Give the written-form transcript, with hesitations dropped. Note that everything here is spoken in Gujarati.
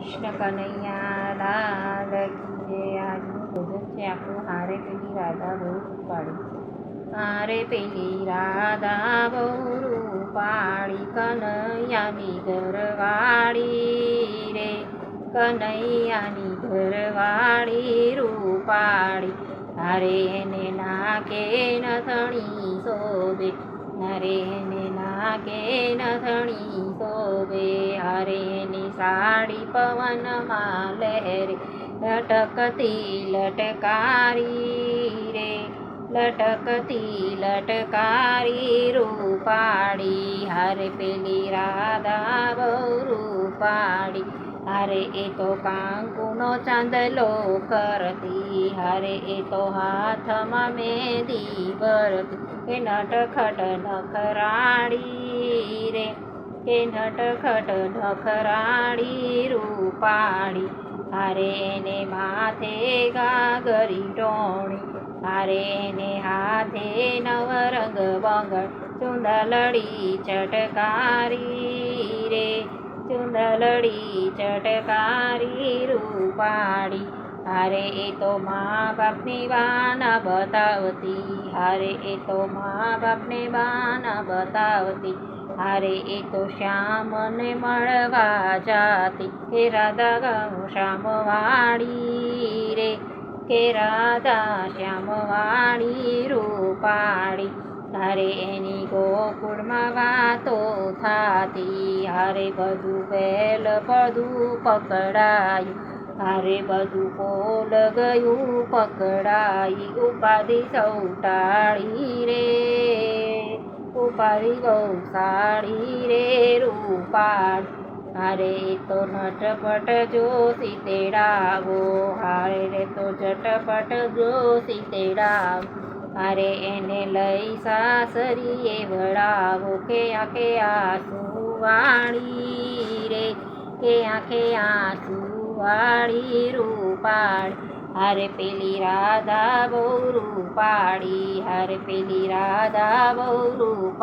કૃષ્ણ કનૈયા લાલ કી જય. આજનું ભજન છે આપણું હારે પેલી રાધા બહુ રૂપાળી. હારે પેલી રાધા બહુ રૂપાળી, કનૈયાની ઘરવાળી રે, કનૈયાની ઘરવાળી રૂપાળી. હારે એને નાકે નથણી શોભે, હારે એને નાકે નથણી શોભે. હારે એની સાડી પવનમાં લહેરે, લટકતી લટકારી રે, લટકતી લટકારી રૂપાળી. હારે પેલી રાધા બહુ રૂપાળી. હારે એ તો કાંકુનો ચાંદલો કરતી, હારે એ તો હાથમાં મહેંદી ભરતી. કે નટખટ નખરાળી રે, કે નટખટ નખરાળી રૂપાળી. હારે એને માથે ગાગરી ટોણી, હારે એને હાથે નવરંગ બંગડ. ચુંદલડી ચટકારી રે, ચુંદલડી ચટકારી રૂપાળી. હારે એ તો મા બાપની બાના બતાવતી, હારે એ તો મા બાપને બાના બતાવતી. હારે એ તો શ્યામને મળવા જાતી, કે રાધા ગાઉ શ્યામવાળી રે, કે રાધા શ્યામવાળી રૂપાળી. હારે એની ગોકુળમાં વાતો થાતી, હારે બધું વેલ બધું પકડાયું, હારે બધું પોલ ગયું પકડાઈ. ઉપાધિ સૌ ટાળી રે, ઉપાધિ બહુ સાળી રે રૂપાળી. હારે એ તો નટપટ જોશી તેડાવો, હારે રે તો ઝટપટ જોશી તેડાવો. હારે એને લઈ સાસરીએ વળાવો, કે આંખે આંસુ વાળી રે, કે આંખે આંસુ વાળી રૂપાળી. હારે પેલી રાધા બહુ રૂપાળી, હારે પેલી રાધા બહુ રૂપાળી.